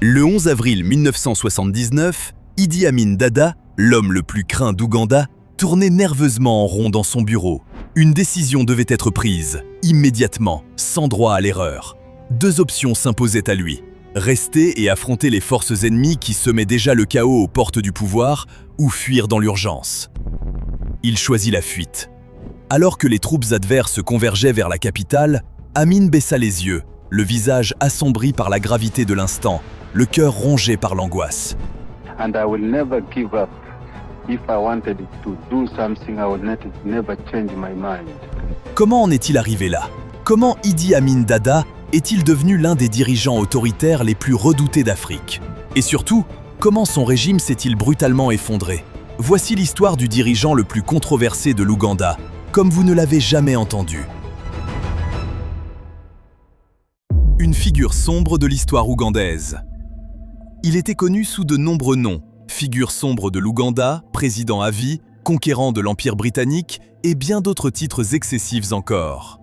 Le 11 avril 1979, Idi Amin Dada, l'homme le plus craint d'Ouganda, tournait nerveusement en rond dans son bureau. Une décision devait être prise, immédiatement, sans droit à l'erreur. Deux options s'imposaient à lui. Rester et affronter les forces ennemies qui semaient déjà le chaos aux portes du pouvoir, ou fuir dans l'urgence. Il choisit la fuite. Alors que les troupes adverses convergeaient vers la capitale, Amin baissa les yeux, le visage assombri par la gravité de l'instant, le cœur rongé par l'angoisse. And I will never give up. If I wanted to do something, I would never change my mind. Comment en est-il arrivé là? Comment Idi Amin Dada est-il devenu l'un des dirigeants autoritaires les plus redoutés d'Afrique? Et surtout, comment son régime s'est-il brutalement effondré? Voici l'histoire du dirigeant le plus controversé de l'Ouganda, comme vous ne l'avez jamais entendu. Une figure sombre de l'histoire ougandaise. Il était connu sous de nombreux noms, figure sombre de l'Ouganda, président à vie, conquérant de l'Empire britannique et bien d'autres titres excessifs encore.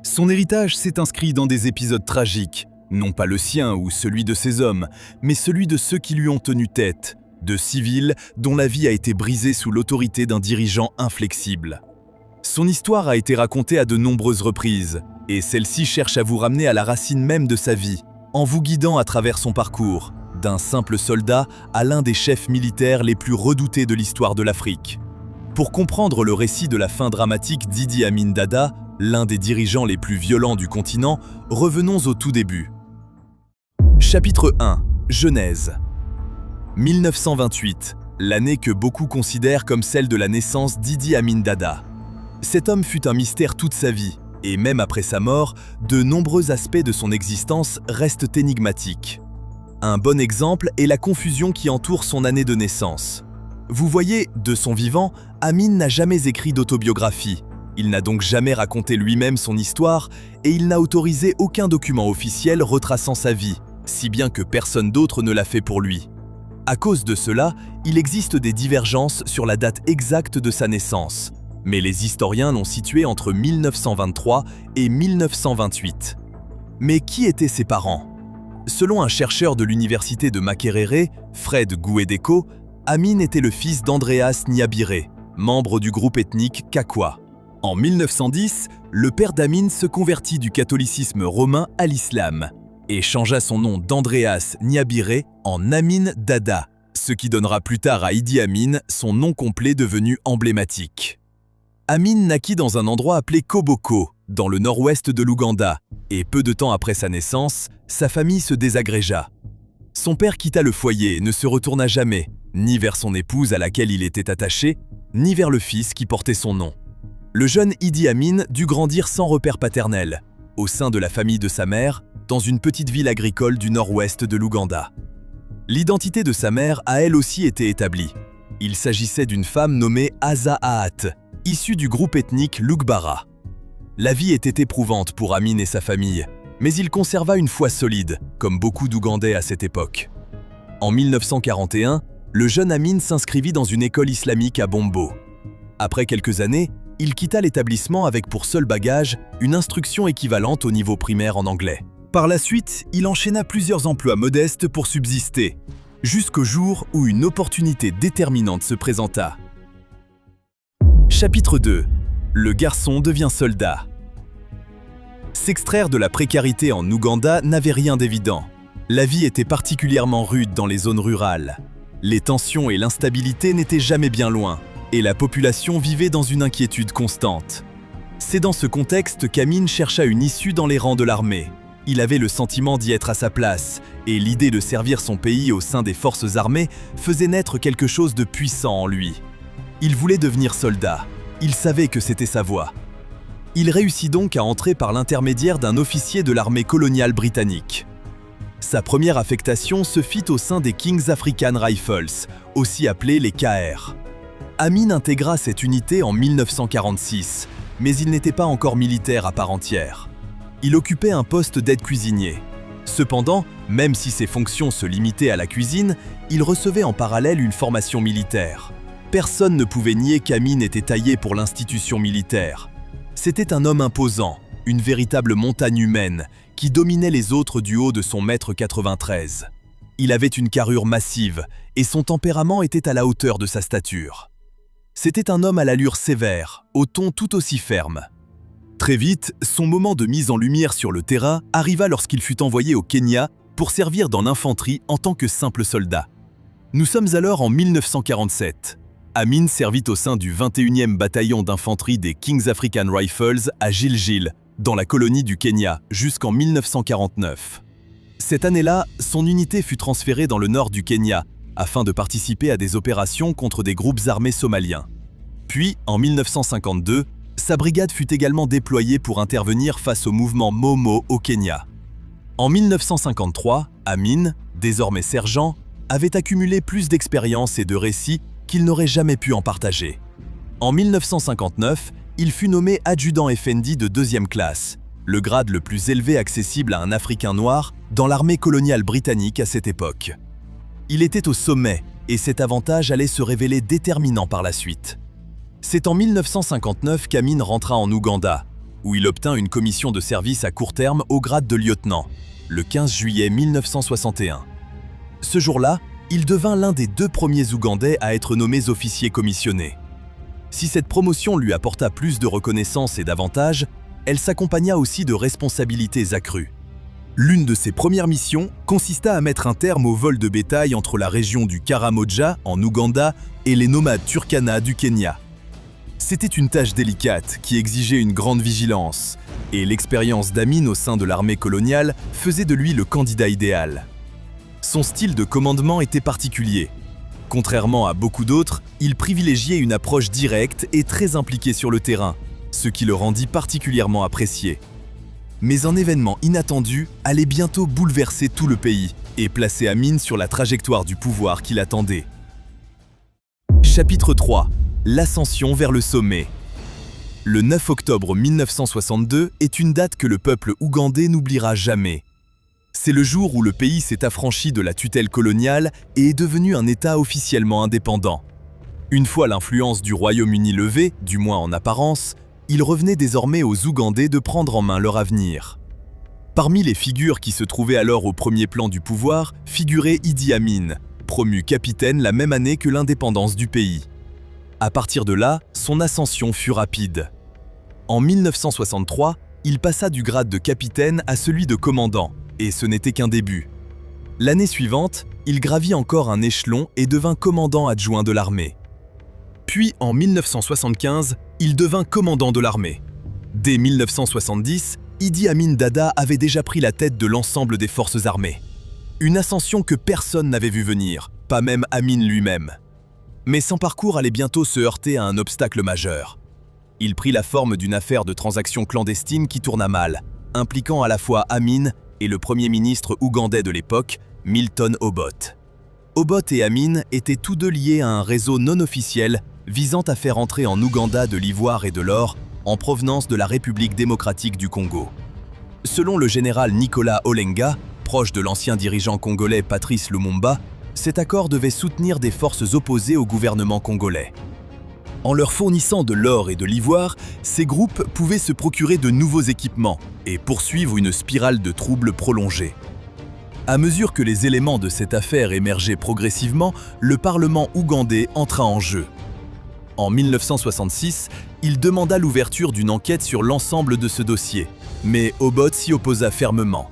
Son héritage s'est inscrit dans des épisodes tragiques, non pas le sien ou celui de ses hommes, mais celui de ceux qui lui ont tenu tête, de civils dont la vie a été brisée sous l'autorité d'un dirigeant inflexible. Son histoire a été racontée à de nombreuses reprises, et celle-ci cherche à vous ramener à la racine même de sa vie, en vous guidant à travers son parcours, d'un simple soldat à l'un des chefs militaires les plus redoutés de l'histoire de l'Afrique. Pour comprendre le récit de la fin dramatique d'Idi Amin Dada, l'un des dirigeants les plus violents du continent, revenons au tout début. Chapitre 1. Genèse. 1928, l'année que beaucoup considèrent comme celle de la naissance d'Idi Amin Dada. Cet homme fut un mystère toute sa vie, et même après sa mort, de nombreux aspects de son existence restent énigmatiques. Un bon exemple est la confusion qui entoure son année de naissance. Vous voyez, de son vivant, Amin n'a jamais écrit d'autobiographie. Il n'a donc jamais raconté lui-même son histoire et il n'a autorisé aucun document officiel retraçant sa vie, si bien que personne d'autre ne l'a fait pour lui. À cause de cela, il existe des divergences sur la date exacte de sa naissance, mais les historiens l'ont situé entre 1923 et 1928. Mais qui étaient ses parents? Selon un chercheur de l'université de Makerere, Fred Gouedeko, Amin était le fils d'Andreas Nyabire, membre du groupe ethnique Kakwa. En 1910, le père d'Amin se convertit du catholicisme romain à l'islam et changea son nom d'Andreas Nyabire en Amin Dada, ce qui donnera plus tard à Idi Amin son nom complet devenu emblématique. Amin naquit dans un endroit appelé Koboko, dans le nord-ouest de l'Ouganda, et peu de temps après sa naissance, sa famille se désagrégea. Son père quitta le foyer et ne se retourna jamais, ni vers son épouse à laquelle il était attaché, ni vers le fils qui portait son nom. Le jeune Idi Amin dut grandir sans repère paternel, au sein de la famille de sa mère, dans une petite ville agricole du nord-ouest de l'Ouganda. L'identité de sa mère a elle aussi été établie. Il s'agissait d'une femme nommée Azahat, issue du groupe ethnique Lugbara. La vie était éprouvante pour Amin et sa famille, mais il conserva une foi solide, comme beaucoup d'Ougandais à cette époque. En 1941, le jeune Amin s'inscrivit dans une école islamique à Bombo. Après quelques années, il quitta l'établissement avec pour seul bagage une instruction équivalente au niveau primaire en anglais. Par la suite, il enchaîna plusieurs emplois modestes pour subsister, jusqu'au jour où une opportunité déterminante se présenta. Chapitre 2. Le garçon devient soldat. S'extraire de la précarité en Ouganda n'avait rien d'évident. La vie était particulièrement rude dans les zones rurales. Les tensions et l'instabilité n'étaient jamais bien loin, et la population vivait dans une inquiétude constante. C'est dans ce contexte qu'Amin chercha une issue dans les rangs de l'armée. Il avait le sentiment d'y être à sa place, et l'idée de servir son pays au sein des forces armées faisait naître quelque chose de puissant en lui. Il voulait devenir soldat. Il savait que c'était sa voie. Il réussit donc à entrer par l'intermédiaire d'un officier de l'armée coloniale britannique. Sa première affectation se fit au sein des King's African Rifles, aussi appelés les KR. Amin intégra cette unité en 1946, mais il n'était pas encore militaire à part entière. Il occupait un poste d'aide cuisinier. Cependant, même si ses fonctions se limitaient à la cuisine, il recevait en parallèle une formation militaire. Personne ne pouvait nier qu'Amin était taillé pour l'institution militaire. C'était un homme imposant, une véritable montagne humaine, qui dominait les autres du haut de son mètre 93. Il avait une carrure massive et son tempérament était à la hauteur de sa stature. C'était un homme à l'allure sévère, au ton tout aussi ferme. Très vite, son moment de mise en lumière sur le terrain arriva lorsqu'il fut envoyé au Kenya pour servir dans l'infanterie en tant que simple soldat. Nous sommes alors en 1947. Amin servit au sein du 21e bataillon d'infanterie des King's African Rifles à Gilgil, dans la colonie du Kenya, jusqu'en 1949. Cette année-là, son unité fut transférée dans le nord du Kenya, afin de participer à des opérations contre des groupes armés somaliens. Puis, en 1952, sa brigade fut également déployée pour intervenir face au mouvement Momo au Kenya. En 1953, Amin, désormais sergent, avait accumulé plus d'expérience et de récits qu'il n'aurait jamais pu en partager. En 1959, il fut nommé adjudant effendi de 2e classe, le grade le plus élevé accessible à un Africain noir dans l'armée coloniale britannique à cette époque. Il était au sommet et cet avantage allait se révéler déterminant par la suite. C'est en 1959 qu'Amin rentra en Ouganda, où il obtint une commission de service à court terme au grade de lieutenant, le 15 juillet 1961. Ce jour-là, il devint l'un des 2 premiers Ougandais à être nommés officiers commissionnés. Si cette promotion lui apporta plus de reconnaissance et d'avantages, elle s'accompagna aussi de responsabilités accrues. L'une de ses premières missions consista à mettre un terme au vol de bétail entre la région du Karamoja, en Ouganda, et les nomades Turkana du Kenya. C'était une tâche délicate qui exigeait une grande vigilance, et l'expérience d'Amin au sein de l'armée coloniale faisait de lui le candidat idéal. Son style de commandement était particulier. Contrairement à beaucoup d'autres, il privilégiait une approche directe et très impliquée sur le terrain, ce qui le rendit particulièrement apprécié. Mais un événement inattendu allait bientôt bouleverser tout le pays et placer Amin sur la trajectoire du pouvoir qui l'attendait. Chapitre 3. L'ascension vers le sommet. Le 9 octobre 1962 est une date que le peuple ougandais n'oubliera jamais. C'est le jour où le pays s'est affranchi de la tutelle coloniale et est devenu un État officiellement indépendant. Une fois l'influence du Royaume-Uni levée, du moins en apparence, il revenait désormais aux Ougandais de prendre en main leur avenir. Parmi les figures qui se trouvaient alors au premier plan du pouvoir, figurait Idi Amin, promu capitaine la même année que l'indépendance du pays. À partir de là, son ascension fut rapide. En 1963, il passa du grade de capitaine à celui de commandant, et ce n'était qu'un début. L'année suivante, il gravit encore un échelon et devint commandant adjoint de l'armée. Puis, en 1975, il devint commandant de l'armée. Dès 1970, Idi Amin Dada avait déjà pris la tête de l'ensemble des forces armées. Une ascension que personne n'avait vu venir, pas même Amin lui-même. Mais son parcours allait bientôt se heurter à un obstacle majeur. Il prit la forme d'une affaire de transaction clandestine qui tourna mal, impliquant à la fois Amin et le premier ministre ougandais de l'époque, Milton Obote. Obote et Amin étaient tous deux liés à un réseau non officiel visant à faire entrer en Ouganda de l'ivoire et de l'or en provenance de la République démocratique du Congo. Selon le général Nicolas Olenga, proche de l'ancien dirigeant congolais Patrice Lumumba, cet accord devait soutenir des forces opposées au gouvernement congolais. En leur fournissant de l'or et de l'ivoire, ces groupes pouvaient se procurer de nouveaux équipements et poursuivre une spirale de troubles prolongée. À mesure que les éléments de cette affaire émergeaient progressivement, le Parlement ougandais entra en jeu. En 1966, il demanda l'ouverture d'une enquête sur l'ensemble de ce dossier, mais Obote s'y opposa fermement.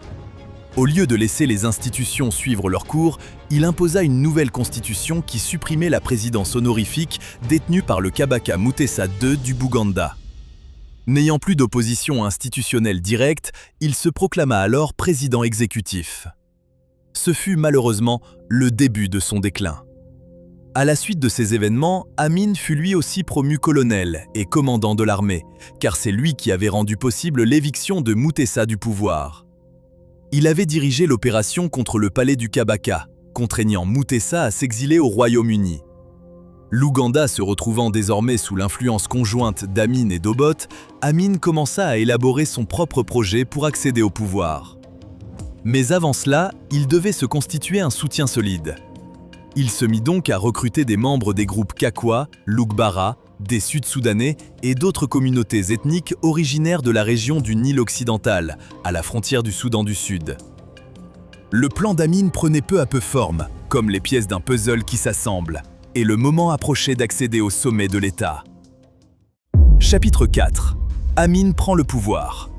Au lieu de laisser les institutions suivre leur cours, il imposa une nouvelle constitution qui supprimait la présidence honorifique détenue par le Kabaka Mutesa II du Bouganda. N'ayant plus d'opposition institutionnelle directe, il se proclama alors président exécutif. Ce fut malheureusement le début de son déclin. À la suite de ces événements, Amin fut lui aussi promu colonel et commandant de l'armée, car c'est lui qui avait rendu possible l'éviction de Mutesa du pouvoir. Il avait dirigé l'opération contre le palais du Kabaka, contraignant Mutesa à s'exiler au Royaume-Uni. L'Ouganda se retrouvant désormais sous l'influence conjointe d'Amin et d'Obote, Amin commença à élaborer son propre projet pour accéder au pouvoir. Mais avant cela, il devait se constituer un soutien solide. Il se mit donc à recruter des membres des groupes Kakwa, Lugbara, des Sud-Soudanais et d'autres communautés ethniques originaires de la région du Nil occidental, à la frontière du Soudan du Sud. Le plan d'Amin prenait peu à peu forme, comme les pièces d'un puzzle qui s'assemblent, et le moment approchait d'accéder au sommet de l'État. Chapitre 4. Amin prend le pouvoir.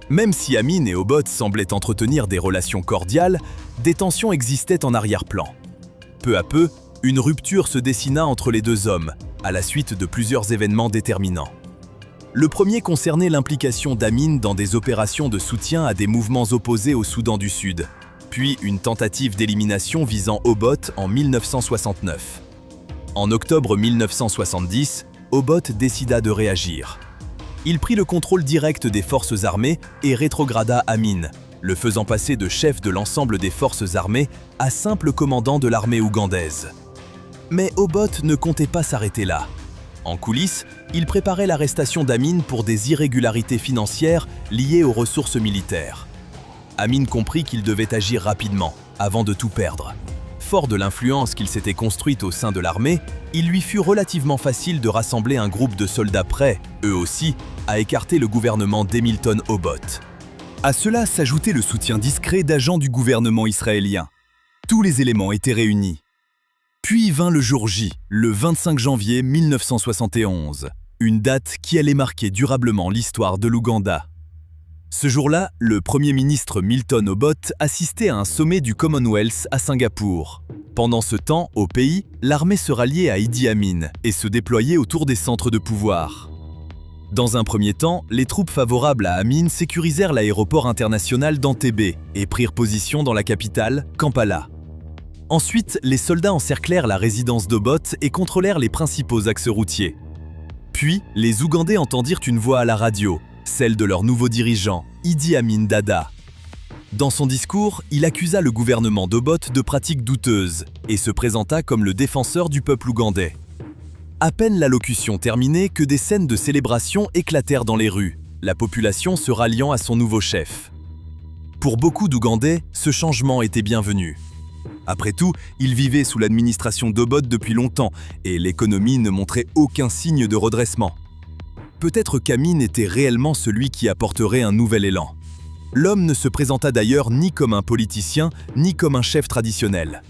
Même si Amin et Obote semblaient entretenir des relations cordiales, des tensions existaient en arrière-plan. Peu à peu, une rupture se dessina entre les deux hommes, à la suite de plusieurs événements déterminants. Le premier concernait l'implication d'Amin dans des opérations de soutien à des mouvements opposés au Soudan du Sud, puis une tentative d'élimination visant Obote en 1969. En octobre 1970, Obote décida de réagir. Il prit le contrôle direct des forces armées et rétrograda Amin, le faisant passer de chef de l'ensemble des forces armées à simple commandant de l'armée ougandaise. Mais Obote ne comptait pas s'arrêter là. En coulisses, il préparait l'arrestation d'Amin pour des irrégularités financières liées aux ressources militaires. Amin comprit qu'il devait agir rapidement, avant de tout perdre. Fort de l'influence qu'il s'était construite au sein de l'armée, il lui fut relativement facile de rassembler un groupe de soldats prêts, eux aussi, à écarter le gouvernement d'Hamilton Obote. À cela s'ajoutait le soutien discret d'agents du gouvernement israélien. Tous les éléments étaient réunis. Puis vint le jour J, le 25 janvier 1971, une date qui allait marquer durablement l'histoire de l'Ouganda. Ce jour-là, le Premier ministre Milton Obote assistait à un sommet du Commonwealth à Singapour. Pendant ce temps, au pays, l'armée se ralliait à Idi Amin et se déployait autour des centres de pouvoir. Dans un premier temps, les troupes favorables à Amin sécurisèrent l'aéroport international d'Entebbe et prirent position dans la capitale, Kampala. Ensuite, les soldats encerclèrent la résidence d'Obote et contrôlèrent les principaux axes routiers. Puis, les Ougandais entendirent une voix à la radio, celle de leur nouveau dirigeant, Idi Amin Dada. Dans son discours, il accusa le gouvernement d'Obote de pratiques douteuses et se présenta comme le défenseur du peuple ougandais. À peine l'allocution terminée que des scènes de célébration éclatèrent dans les rues, la population se ralliant à son nouveau chef. Pour beaucoup d'Ougandais, ce changement était bienvenu. Après tout, ils vivaient sous l'administration d'Obote depuis longtemps et l'économie ne montrait aucun signe de redressement. Peut-être qu'Amin était réellement celui qui apporterait un nouvel élan. L'homme ne se présenta d'ailleurs ni comme un politicien, ni comme un chef traditionnel.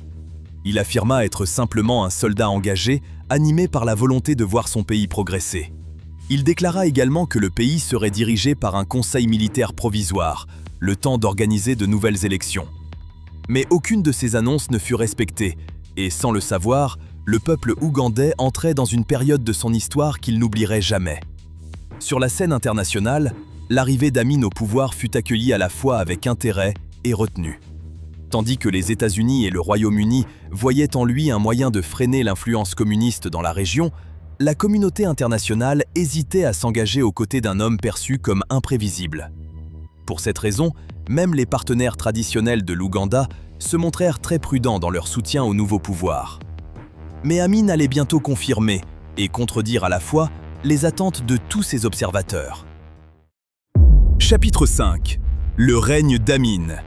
Il affirma être simplement un soldat engagé, animé par la volonté de voir son pays progresser. Il déclara également que le pays serait dirigé par un conseil militaire provisoire, le temps d'organiser de nouvelles élections. Mais aucune de ces annonces ne fut respectée, et sans le savoir, le peuple ougandais entrait dans une période de son histoire qu'il n'oublierait jamais. Sur la scène internationale, l'arrivée d'Amin au pouvoir fut accueillie à la fois avec intérêt et retenue. Tandis que les États-Unis et le Royaume-Uni voyaient en lui un moyen de freiner l'influence communiste dans la région, la communauté internationale hésitait à s'engager aux côtés d'un homme perçu comme imprévisible. Pour cette raison, même les partenaires traditionnels de l'Ouganda se montrèrent très prudents dans leur soutien au nouveau pouvoir. Mais Amin allait bientôt confirmer et contredire à la fois les attentes de tous ses observateurs. Chapitre 5. Le règne d'Amin.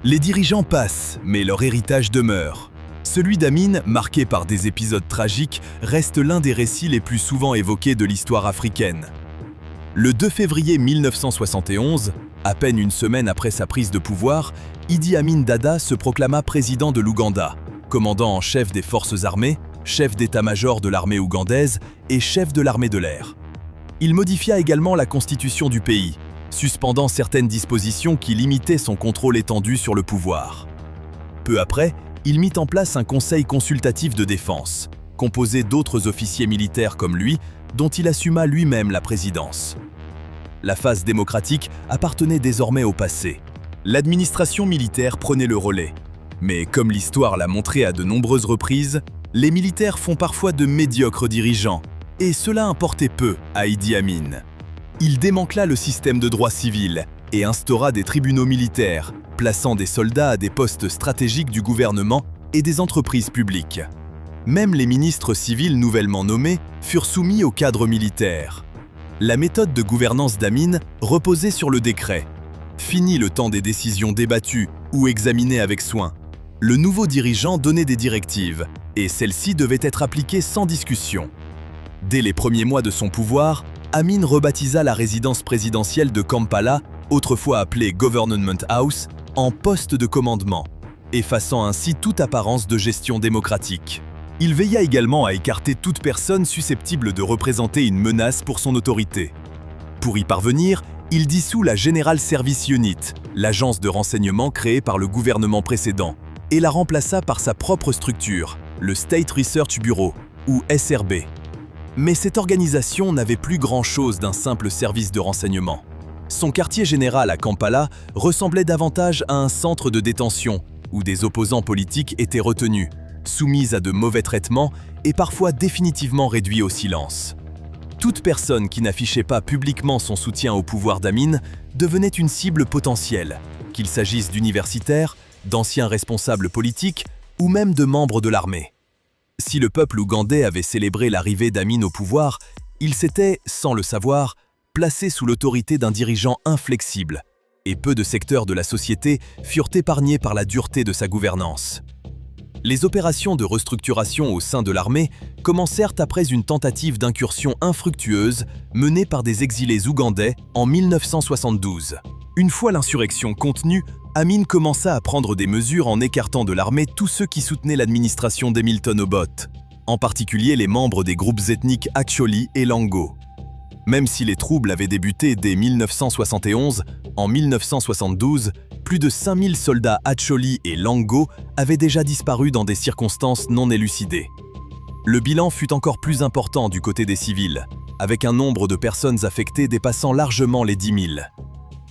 Les dirigeants passent, mais leur héritage demeure. Celui d'Amin, marqué par des épisodes tragiques, reste l'un des récits les plus souvent évoqués de l'histoire africaine. Le 2 février 1971, à peine une semaine après sa prise de pouvoir, Idi Amin Dada se proclama président de l'Ouganda, commandant en chef des forces armées, chef d'état-major de l'armée ougandaise et chef de l'armée de l'air. Il modifia également la constitution du pays, suspendant certaines dispositions qui limitaient son contrôle étendu sur le pouvoir. Peu après, il mit en place un conseil consultatif de défense, composé d'autres officiers militaires comme lui, dont il assuma lui-même la présidence. La phase démocratique appartenait désormais au passé. L'administration militaire prenait le relais. Mais comme l'histoire l'a montré à de nombreuses reprises, les militaires font parfois de médiocres dirigeants, et cela importait peu à Idi Amin. Il démantela le système de droit civil et instaura des tribunaux militaires, plaçant des soldats à des postes stratégiques du gouvernement et des entreprises publiques. Même les ministres civils nouvellement nommés furent soumis au cadre militaire. La méthode de gouvernance d'Amin reposait sur le décret. Fini le temps des décisions débattues ou examinées avec soin. Le nouveau dirigeant donnait des directives, et celles-ci devaient être appliquées sans discussion. Dès les premiers mois de son pouvoir, Amin rebaptisa la résidence présidentielle de Kampala autrefois appelé Government House, en poste de commandement, effaçant ainsi toute apparence de gestion démocratique. Il veilla également à écarter toute personne susceptible de représenter une menace pour son autorité. Pour y parvenir, il dissout la General Service Unit, l'agence de renseignement créée par le gouvernement précédent, et la remplaça par sa propre structure, le State Research Bureau, ou SRB. Mais cette organisation n'avait plus grand-chose d'un simple service de renseignement. Son quartier général à Kampala ressemblait davantage à un centre de détention, où des opposants politiques étaient retenus, soumis à de mauvais traitements et parfois définitivement réduits au silence. Toute personne qui n'affichait pas publiquement son soutien au pouvoir d'Amin devenait une cible potentielle, qu'il s'agisse d'universitaires, d'anciens responsables politiques ou même de membres de l'armée. Si le peuple ougandais avait célébré l'arrivée d'Amin au pouvoir, il s'était, sans le savoir, placé sous l'autorité d'un dirigeant inflexible, et peu de secteurs de la société furent épargnés par la dureté de sa gouvernance. Les opérations de restructuration au sein de l'armée commencèrent après une tentative d'incursion infructueuse menée par des exilés ougandais en 1972. Une fois l'insurrection contenue, Amin commença à prendre des mesures en écartant de l'armée tous ceux qui soutenaient l'administration d'Hamilton Obote, en particulier les membres des groupes ethniques Acholi et Lango. Même si les troubles avaient débuté dès 1971, en 1972, plus de 5000 soldats Acholi et Lango avaient déjà disparu dans des circonstances non élucidées. Le bilan fut encore plus important du côté des civils, avec un nombre de personnes affectées dépassant largement les 10 000.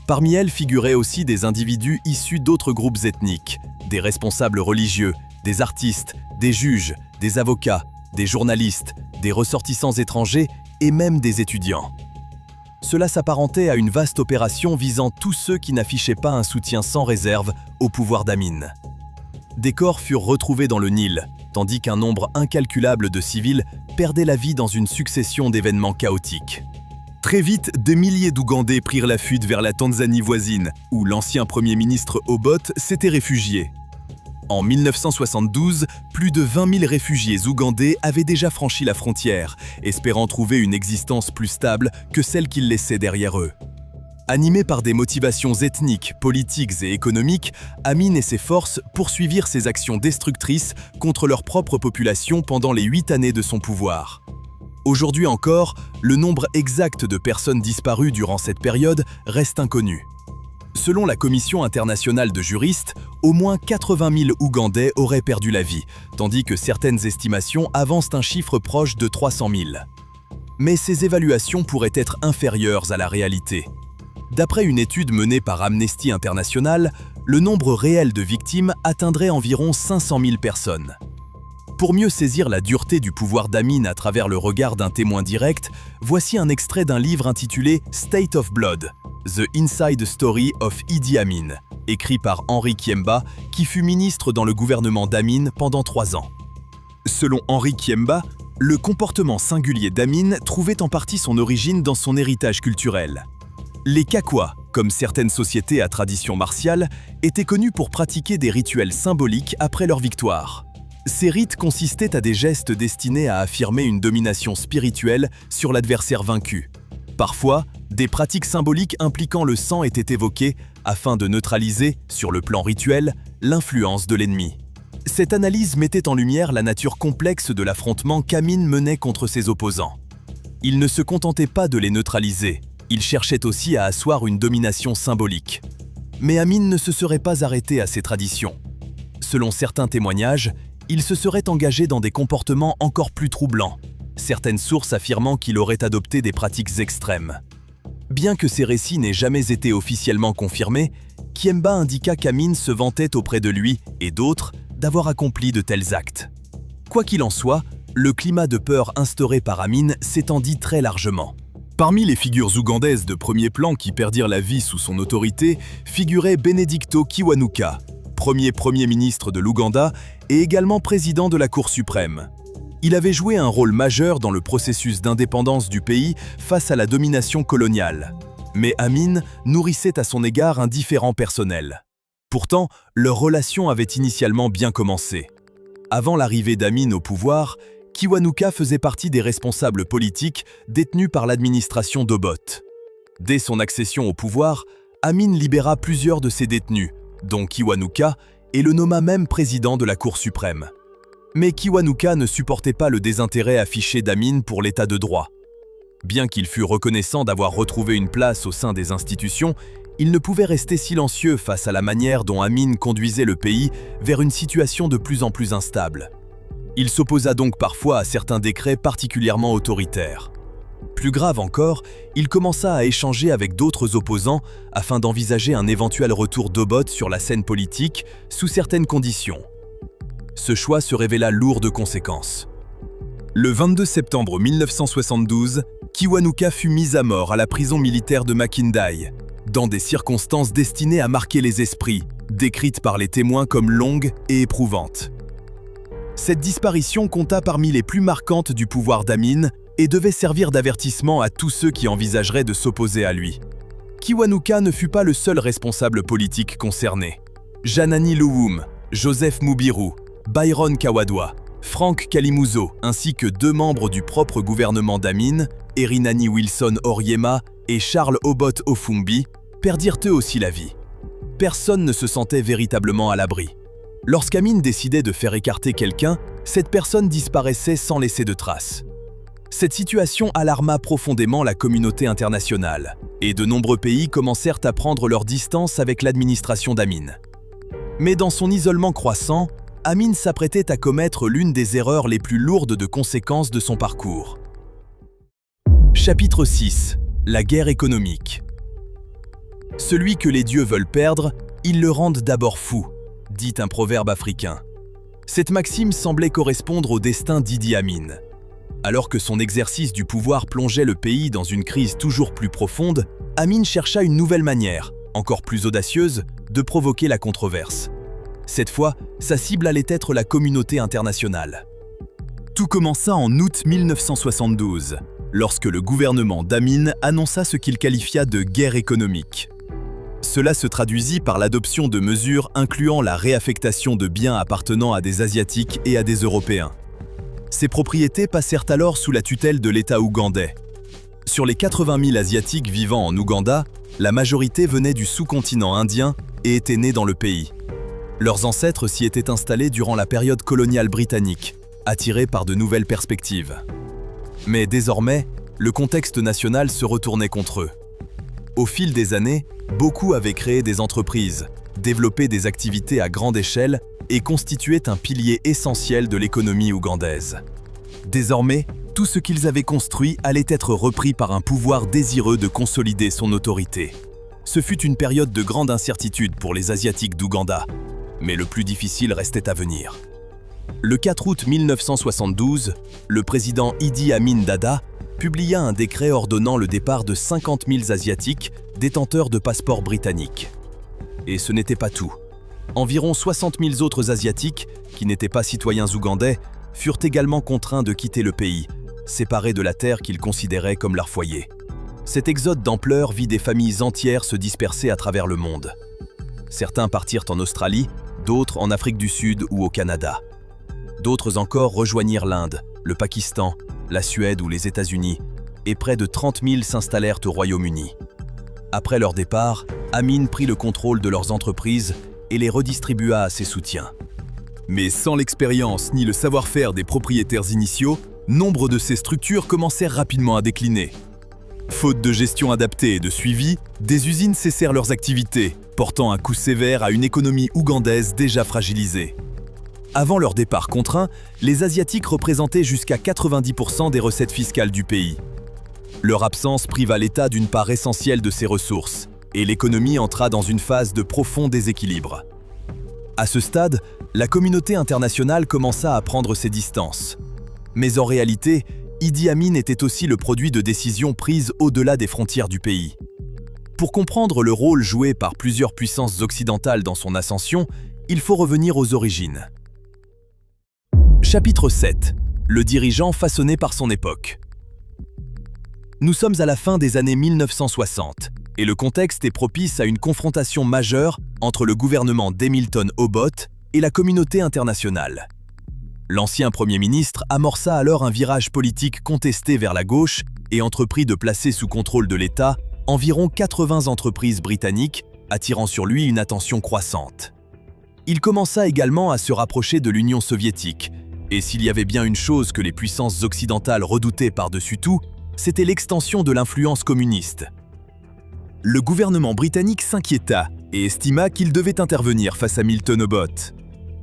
Parmi elles figuraient aussi des individus issus d'autres groupes ethniques, des responsables religieux, des artistes, des juges, des avocats, des journalistes, des ressortissants étrangers et même des étudiants. Cela s'apparentait à une vaste opération visant tous ceux qui n'affichaient pas un soutien sans réserve au pouvoir d'Amin. Des corps furent retrouvés dans le Nil, tandis qu'un nombre incalculable de civils perdaient la vie dans une succession d'événements chaotiques. Très vite, des milliers d'Ougandais prirent la fuite vers la Tanzanie voisine, où l'ancien Premier ministre Obote s'était réfugié. En 1972, plus de 20 000 réfugiés ougandais avaient déjà franchi la frontière, espérant trouver une existence plus stable que celle qu'ils laissaient derrière eux. Animés par des motivations ethniques, politiques et économiques, Amin et ses forces poursuivirent ses actions destructrices contre leur propre population pendant les 8 années de son pouvoir. Aujourd'hui encore, le nombre exact de personnes disparues durant cette période reste inconnu. Selon la Commission internationale de juristes, au moins 80 000 Ougandais auraient perdu la vie, tandis que certaines estimations avancent un chiffre proche de 300 000. Mais ces évaluations pourraient être inférieures à la réalité. D'après une étude menée par Amnesty International, le nombre réel de victimes atteindrait environ 500 000 personnes. Pour mieux saisir la dureté du pouvoir d'Amin à travers le regard d'un témoin direct, voici un extrait d'un livre intitulé « State of Blood ». The Inside Story of Idi Amin, écrit par Henry Kiemba, qui fut ministre dans le gouvernement d'Amin pendant 3 ans. Selon Henry Kiemba, le comportement singulier d'Amin trouvait en partie son origine dans son héritage culturel. Les Kakwa, comme certaines sociétés à tradition martiale, étaient connus pour pratiquer des rituels symboliques après leur victoire. Ces rites consistaient à des gestes destinés à affirmer une domination spirituelle sur l'adversaire vaincu. Parfois, des pratiques symboliques impliquant le sang étaient évoquées afin de neutraliser, sur le plan rituel, l'influence de l'ennemi. Cette analyse mettait en lumière la nature complexe de l'affrontement qu'Amin menait contre ses opposants. Il ne se contentait pas de les neutraliser, il cherchait aussi à asseoir une domination symbolique. Mais Amin ne se serait pas arrêté à ces traditions. Selon certains témoignages, il se serait engagé dans des comportements encore plus troublants, certaines sources affirmant qu'il aurait adopté des pratiques extrêmes. Bien que ces récits n'aient jamais été officiellement confirmés, Kiemba indiqua qu'Amin se vantait auprès de lui et d'autres d'avoir accompli de tels actes. Quoi qu'il en soit, le climat de peur instauré par Amin s'étendit très largement. Parmi les figures ougandaises de premier plan qui perdirent la vie sous son autorité figurait Benedicto Kiwanuka, Premier ministre de l'Ouganda et également président de la Cour suprême. Il avait joué un rôle majeur dans le processus d'indépendance du pays face à la domination coloniale. Mais Amin nourrissait à son égard un différend personnel. Pourtant, leur relation avait initialement bien commencé. Avant l'arrivée d'Amin au pouvoir, Kiwanuka faisait partie des responsables politiques détenus par l'administration d'Obote. Dès son accession au pouvoir, Amin libéra plusieurs de ses détenus, dont Kiwanuka, et le nomma même président de la Cour suprême. Mais Kiwanuka ne supportait pas le désintérêt affiché d'Amin pour l'état de droit. Bien qu'il fût reconnaissant d'avoir retrouvé une place au sein des institutions, il ne pouvait rester silencieux face à la manière dont Amin conduisait le pays vers une situation de plus en plus instable. Il s'opposa donc parfois à certains décrets particulièrement autoritaires. Plus grave encore, il commença à échanger avec d'autres opposants afin d'envisager un éventuel retour d'Obot sur la scène politique sous certaines conditions. Ce choix se révéla lourd de conséquences. Le 22 septembre 1972, Kiwanuka fut mis à mort à la prison militaire de Makindye, dans des circonstances destinées à marquer les esprits, décrites par les témoins comme longues et éprouvantes. Cette disparition compta parmi les plus marquantes du pouvoir d'Amin et devait servir d'avertissement à tous ceux qui envisageraient de s'opposer à lui. Kiwanuka ne fut pas le seul responsable politique concerné. Janani Luwum, Joseph Mubiru, Byron Kawadwa, Frank Kalimuzo, ainsi que 2 membres du propre gouvernement d'Amin, Erinani Wilson Oryema et Charles Obot Ofumbi, perdirent eux aussi la vie. Personne ne se sentait véritablement à l'abri. Lorsqu'Amin décidait de faire écarter quelqu'un, cette personne disparaissait sans laisser de traces. Cette situation alarma profondément la communauté internationale, et de nombreux pays commencèrent à prendre leur distance avec l'administration d'Amin. Mais dans son isolement croissant, Amin s'apprêtait à commettre l'une des erreurs les plus lourdes de conséquences de son parcours. Chapitre 6. La guerre économique. Celui que les dieux veulent perdre, ils le rendent d'abord fou, dit un proverbe africain. Cette maxime semblait correspondre au destin d'Idi Amin. Alors que son exercice du pouvoir plongeait le pays dans une crise toujours plus profonde, Amin chercha une nouvelle manière, encore plus audacieuse, de provoquer la controverse. Cette fois, sa cible allait être la communauté internationale. Tout commença en août 1972, lorsque le gouvernement d'Amin annonça ce qu'il qualifia de guerre économique. Cela se traduisit par l'adoption de mesures incluant la réaffectation de biens appartenant à des Asiatiques et à des Européens. Ces propriétés passèrent alors sous la tutelle de l'État ougandais. Sur les 80 000 Asiatiques vivant en Ouganda, la majorité venait du sous-continent indien et étaient nés dans le pays. Leurs ancêtres s'y étaient installés durant la période coloniale britannique, attirés par de nouvelles perspectives. Mais désormais, le contexte national se retournait contre eux. Au fil des années, beaucoup avaient créé des entreprises, développé des activités à grande échelle et constituaient un pilier essentiel de l'économie ougandaise. Désormais, tout ce qu'ils avaient construit allait être repris par un pouvoir désireux de consolider son autorité. Ce fut une période de grande incertitude pour les Asiatiques d'Ouganda, mais le plus difficile restait à venir. Le 4 août 1972, le président Idi Amin Dada publia un décret ordonnant le départ de 50 000 Asiatiques détenteurs de passeports britanniques. Et ce n'était pas tout. Environ 60 000 autres Asiatiques, qui n'étaient pas citoyens ougandais, furent également contraints de quitter le pays, séparés de la terre qu'ils considéraient comme leur foyer. Cet exode d'ampleur vit des familles entières se disperser à travers le monde. Certains partirent en Australie, d'autres en Afrique du Sud ou au Canada. D'autres encore rejoignirent l'Inde, le Pakistan, la Suède ou les États-Unis, et près de 30 000 s'installèrent au Royaume-Uni. Après leur départ, Amin prit le contrôle de leurs entreprises et les redistribua à ses soutiens. Mais sans l'expérience ni le savoir-faire des propriétaires initiaux, nombre de ces structures commencèrent rapidement à décliner. Faute de gestion adaptée et de suivi, des usines cessèrent leurs activités, portant un coup sévère à une économie ougandaise déjà fragilisée. Avant leur départ contraint, les Asiatiques représentaient jusqu'à 90% des recettes fiscales du pays. Leur absence priva l'État d'une part essentielle de ses ressources, et l'économie entra dans une phase de profond déséquilibre. À ce stade, la communauté internationale commença à prendre ses distances. Mais en réalité, Idi Amin était aussi le produit de décisions prises au-delà des frontières du pays. Pour comprendre le rôle joué par plusieurs puissances occidentales dans son ascension, il faut revenir aux origines. Chapitre 7. Le dirigeant façonné par son époque. Nous sommes à la fin des années 1960, et le contexte est propice à une confrontation majeure entre le gouvernement d'Hamilton Obot et la communauté internationale. L'ancien Premier ministre amorça alors un virage politique contesté vers la gauche et entreprit de placer sous contrôle de l'État environ 80 entreprises britanniques, attirant sur lui une attention croissante. Il commença également à se rapprocher de l'Union soviétique, et s'il y avait bien une chose que les puissances occidentales redoutaient par-dessus tout, c'était l'extension de l'influence communiste. Le gouvernement britannique s'inquiéta et estima qu'il devait intervenir face à Milton Obote.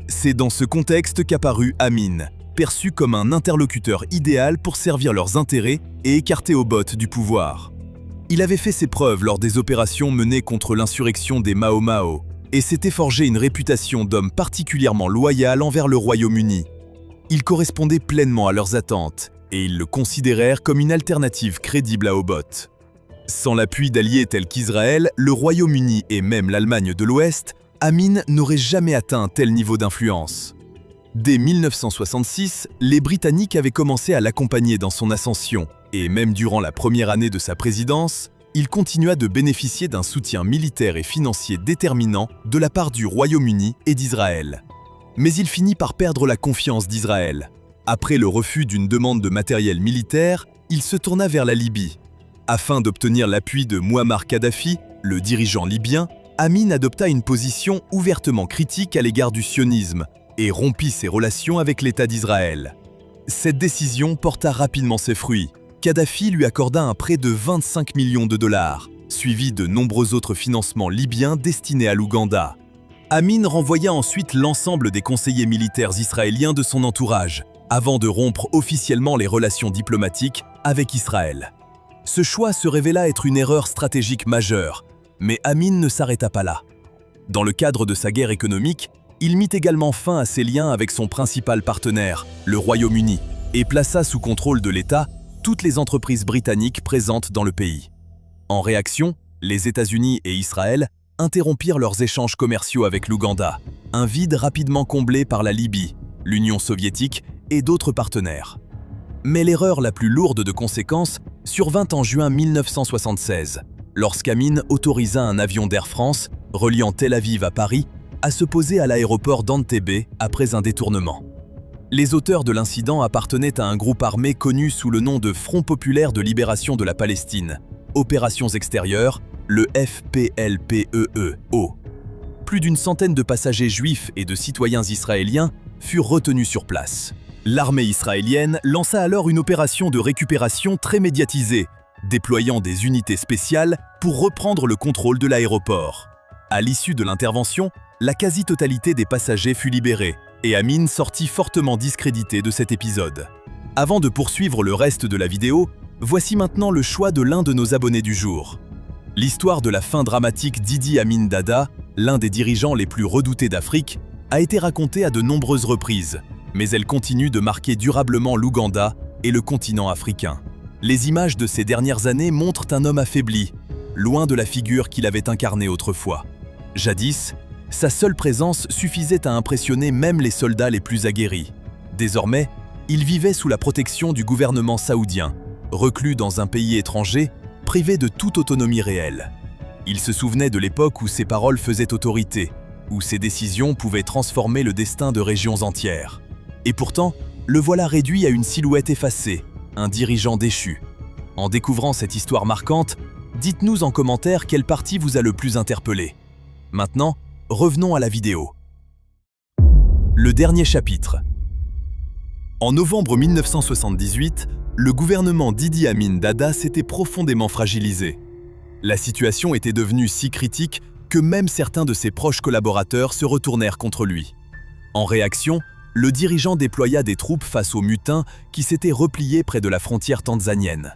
C'est dans ce contexte qu'apparut Amin, perçu comme un interlocuteur idéal pour servir leurs intérêts et écarter Obote du pouvoir. Il avait fait ses preuves lors des opérations menées contre l'insurrection des Mau Mau et s'était forgé une réputation d'homme particulièrement loyal envers le Royaume-Uni. Il correspondait pleinement à leurs attentes et ils le considérèrent comme une alternative crédible à Obote. Sans l'appui d'alliés tels qu'Israël, le Royaume-Uni et même l'Allemagne de l'Ouest, Amin n'aurait jamais atteint un tel niveau d'influence. Dès 1966, les Britanniques avaient commencé à l'accompagner dans son ascension, et même durant la première année de sa présidence, il continua de bénéficier d'un soutien militaire et financier déterminant de la part du Royaume-Uni et d'Israël. Mais il finit par perdre la confiance d'Israël. Après le refus d'une demande de matériel militaire, il se tourna vers la Libye. Afin d'obtenir l'appui de Mouammar Kadhafi, le dirigeant libyen, Amin adopta une position ouvertement critique à l'égard du sionisme et rompit ses relations avec l'État d'Israël. Cette décision porta rapidement ses fruits. Kadhafi lui accorda un prêt de 25 millions de dollars, suivi de nombreux autres financements libyens destinés à l'Ouganda. Amin renvoya ensuite l'ensemble des conseillers militaires israéliens de son entourage, avant de rompre officiellement les relations diplomatiques avec Israël. Ce choix se révéla être une erreur stratégique majeure, mais Amin ne s'arrêta pas là. Dans le cadre de sa guerre économique, il mit également fin à ses liens avec son principal partenaire, le Royaume-Uni, et plaça sous contrôle de l'État toutes les entreprises britanniques présentes dans le pays. En réaction, les États-Unis et Israël interrompirent leurs échanges commerciaux avec l'Ouganda, un vide rapidement comblé par la Libye, l'Union soviétique et d'autres partenaires. Mais l'erreur la plus lourde de conséquences survint en juin 1976, lorsqu'Amin autorisa un avion d'Air France, reliant Tel Aviv à Paris, à se poser à l'aéroport d'Entebbe après un détournement. Les auteurs de l'incident appartenaient à un groupe armé connu sous le nom de Front populaire de libération de la Palestine, Opérations extérieures, le FPLPEO. Plus d'une centaine de passagers juifs et de citoyens israéliens furent retenus sur place. L'armée israélienne lança alors une opération de récupération très médiatisée, déployant des unités spéciales pour reprendre le contrôle de l'aéroport. À l'issue de l'intervention, la quasi-totalité des passagers fut libérée, et Amin sortit fortement discrédité de cet épisode. Avant de poursuivre le reste de la vidéo, voici maintenant le choix de l'un de nos abonnés du jour. L'histoire de la fin dramatique d'Idi Amin Dada, l'un des dirigeants les plus redoutés d'Afrique, a été racontée à de nombreuses reprises, mais elle continue de marquer durablement l'Ouganda et le continent africain. Les images de ces dernières années montrent un homme affaibli, loin de la figure qu'il avait incarnée autrefois. Jadis, sa seule présence suffisait à impressionner même les soldats les plus aguerris. Désormais, il vivait sous la protection du gouvernement saoudien, reclus dans un pays étranger, privé de toute autonomie réelle. Il se souvenait de l'époque où ses paroles faisaient autorité, où ses décisions pouvaient transformer le destin de régions entières. Et pourtant, le voilà réduit à une silhouette effacée, un dirigeant déchu. En découvrant cette histoire marquante, dites-nous en commentaire quelle partie vous a le plus interpellé. Maintenant, revenons à la vidéo. Le dernier chapitre. En novembre 1978, le gouvernement d'Idi Amin Dada s'était profondément fragilisé. La situation était devenue si critique que même certains de ses proches collaborateurs se retournèrent contre lui. En réaction, le dirigeant déploya des troupes face aux mutins qui s'étaient repliés près de la frontière tanzanienne.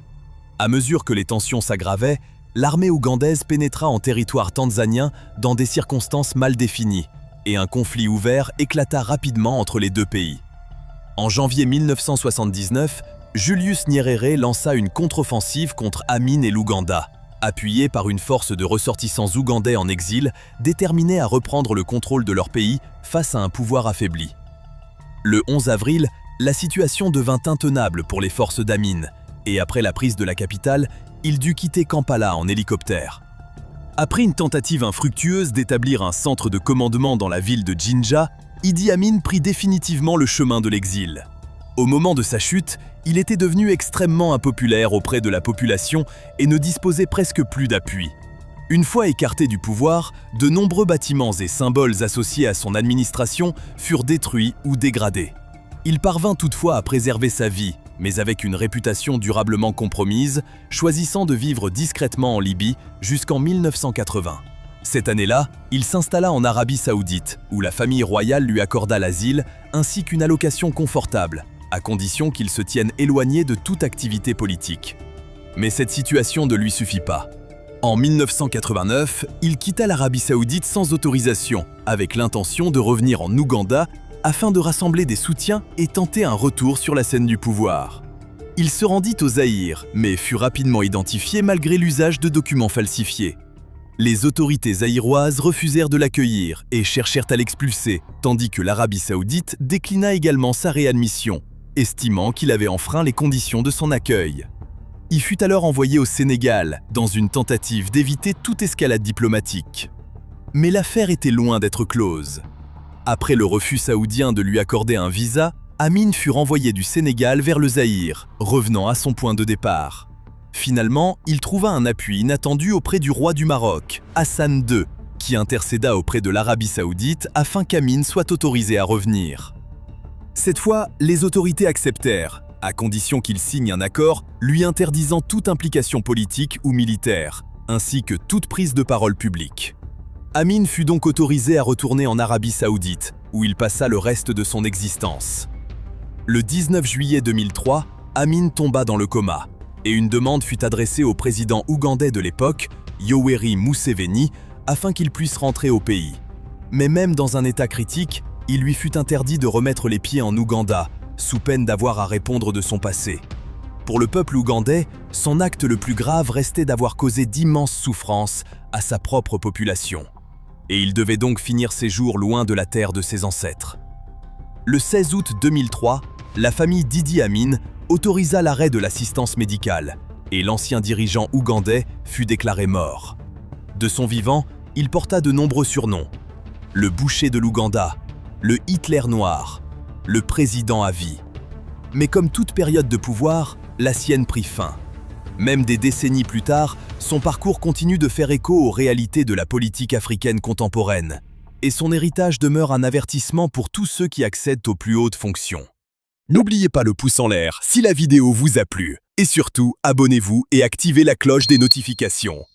À mesure que les tensions s'aggravaient, l'armée ougandaise pénétra en territoire tanzanien dans des circonstances mal définies, et un conflit ouvert éclata rapidement entre les deux pays. En janvier 1979, Julius Nyerere lança une contre-offensive contre Amin et l'Ouganda, appuyé par une force de ressortissants ougandais en exil déterminés à reprendre le contrôle de leur pays face à un pouvoir affaibli. Le 11 avril, la situation devint intenable pour les forces d'Amin, et après la prise de la capitale, il dut quitter Kampala en hélicoptère. Après une tentative infructueuse d'établir un centre de commandement dans la ville de Jinja, Idi Amin prit définitivement le chemin de l'exil. Au moment de sa chute, il était devenu extrêmement impopulaire auprès de la population et ne disposait presque plus d'appui. Une fois écarté du pouvoir, de nombreux bâtiments et symboles associés à son administration furent détruits ou dégradés. Il parvint toutefois à préserver sa vie, mais avec une réputation durablement compromise, choisissant de vivre discrètement en Libye jusqu'en 1980. Cette année-là, il s'installa en Arabie Saoudite, où la famille royale lui accorda l'asile ainsi qu'une allocation confortable, à condition qu'il se tienne éloigné de toute activité politique. Mais cette situation ne lui suffit pas. En 1989, il quitta l'Arabie Saoudite sans autorisation, avec l'intention de revenir en Ouganda afin de rassembler des soutiens et tenter un retour sur la scène du pouvoir. Il se rendit au Zaïre, mais fut rapidement identifié malgré l'usage de documents falsifiés. Les autorités zaïroises refusèrent de l'accueillir et cherchèrent à l'expulser, tandis que l'Arabie Saoudite déclina également sa réadmission, estimant qu'il avait enfreint les conditions de son accueil. Il fut alors envoyé au Sénégal, dans une tentative d'éviter toute escalade diplomatique. Mais l'affaire était loin d'être close. Après le refus saoudien de lui accorder un visa, Amin fut renvoyé du Sénégal vers le Zaïre, revenant à son point de départ. Finalement, il trouva un appui inattendu auprès du roi du Maroc, Hassan II, qui intercéda auprès de l'Arabie Saoudite afin qu'Amin soit autorisé à revenir. Cette fois, les autorités acceptèrent, à condition qu'il signe un accord lui interdisant toute implication politique ou militaire, ainsi que toute prise de parole publique. Amin fut donc autorisé à retourner en Arabie Saoudite, où il passa le reste de son existence. Le 19 juillet 2003, Amin tomba dans le coma, et une demande fut adressée au président ougandais de l'époque, Yoweri Museveni, afin qu'il puisse rentrer au pays. Mais même dans un état critique, il lui fut interdit de remettre les pieds en Ouganda, sous peine d'avoir à répondre de son passé. Pour le peuple ougandais, son acte le plus grave restait d'avoir causé d'immenses souffrances à sa propre population. Et il devait donc finir ses jours loin de la terre de ses ancêtres. Le 16 août 2003, la famille d'Idi Amin autorisa l'arrêt de l'assistance médicale et l'ancien dirigeant ougandais fut déclaré mort. De son vivant, il porta de nombreux surnoms. Le boucher de l'Ouganda, le Hitler noir, le président à vie. Mais comme toute période de pouvoir, la sienne prit fin. Même des décennies plus tard, son parcours continue de faire écho aux réalités de la politique africaine contemporaine. Et son héritage demeure un avertissement pour tous ceux qui accèdent aux plus hautes fonctions. N'oubliez pas le pouce en l'air si la vidéo vous a plu. Et surtout, abonnez-vous et activez la cloche des notifications.